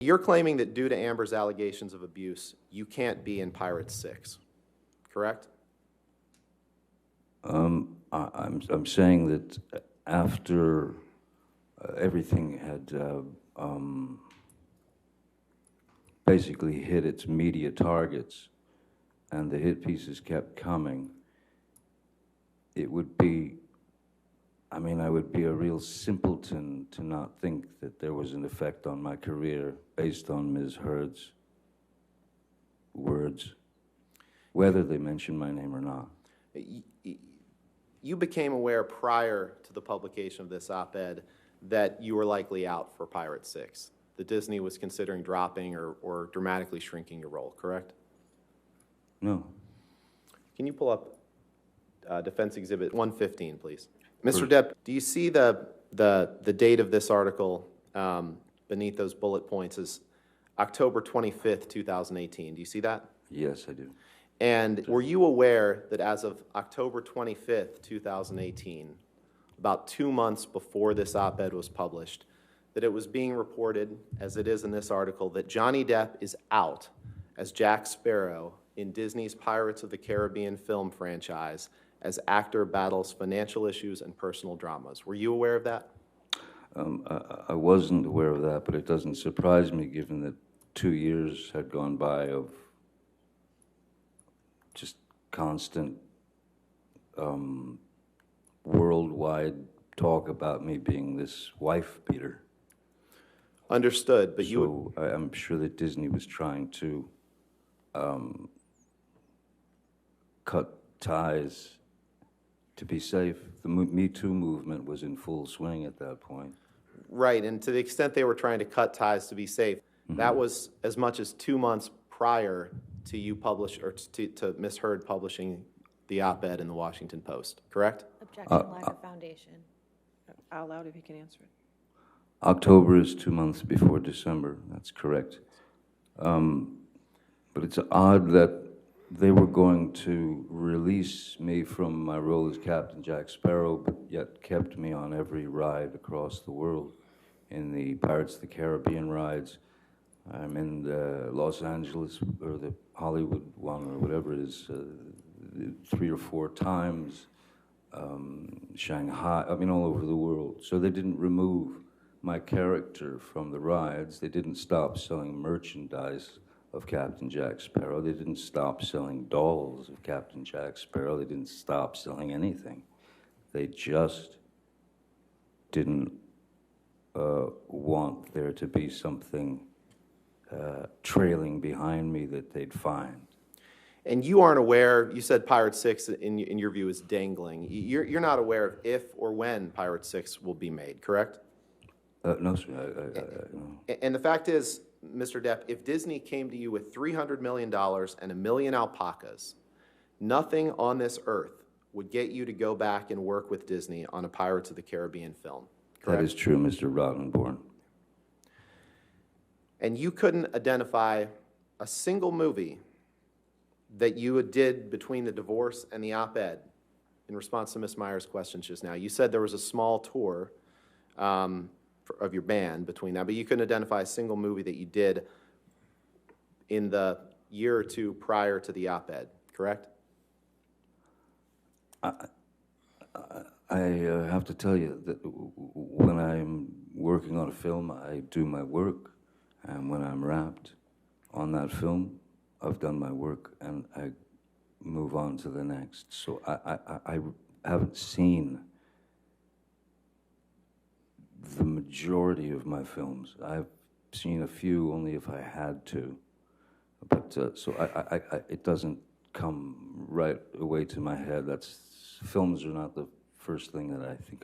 You're claiming that due to Amber's allegations of abuse, you can't be in Pirates 6, correct? I'm saying that after everything had basically hit its media targets and the hit pieces kept coming, it would be, I mean, I would be a real simpleton to not think that there was an effect on my career based on Ms. Heard's words, whether they mention my name or not. You became aware prior to the publication of this op-ed that you were likely out for Pirates 6, that Disney was considering dropping or dramatically shrinking your role, correct? No. Can you pull up Defense Exhibit 115, please? Mr. Depp, do you see the date of this article beneath those bullet points is October 25th, 2018? Do you see that? Yes, I do. And were you aware that as of October 25th, 2018, about 2 months before this op-ed was published, that it was being reported, as it is in this article, that Johnny Depp is out as Jack Sparrow in Disney's Pirates of the Caribbean film franchise as actor battles financial issues and personal dramas? Were you aware of that? I wasn't aware of that, but it doesn't surprise me given that 2 years had gone by of just constant worldwide talk about me being this wife beater. Understood, but so I'm sure that Disney was trying to cut ties to be safe. The Me Too movement was in full swing at that point. Right, and to the extent they were trying to cut ties to be safe, that was as much as 2 months prior to you publish, or to Ms. Heard publishing the op-ed in the Washington Post, correct? Objection, lack of foundation. Out loud if you can answer it. October is 2 months before December, that's correct. But it's odd that they were going to release me from my role as Captain Jack Sparrow, but yet kept me on every ride across the world. In the Pirates of the Caribbean rides, I'm in the Los Angeles, or the Hollywood one, or whatever it is, 3 or 4 times, Shanghai, I mean all over the world. So they didn't remove my character from the rides. They didn't stop selling merchandise of Captain Jack Sparrow. They didn't stop selling dolls of Captain Jack Sparrow. They didn't stop selling anything. They just didn't want there to be something trailing behind me that they'd find. And you aren't aware, you said Pirates 6 in your view is dangling. You're not aware of if or when Pirates 6 will be made, correct? No, sir. No. And the fact is, Mr. Depp, if Disney came to you with $300 million and 1 million alpacas, nothing on this earth would get you to go back and work with Disney on a Pirates of the Caribbean film, correct? That is true, Mr. Rottenborn. And you couldn't identify a single movie that you did between the divorce and the op-ed in response to Ms. Meyer's questions just now. You said there was a small tour of your band between that, but you couldn't identify a single movie that you did in the year or two prior to the op-ed, correct? I have to tell you that when I'm working on a film, I do my work, and when I'm wrapped on that film, I've done my work, and I move on to the next. So I haven't seen the majority of my films. I've seen a few only if I had to, but so it doesn't come right away to my head. Films are not the first thing that I think about.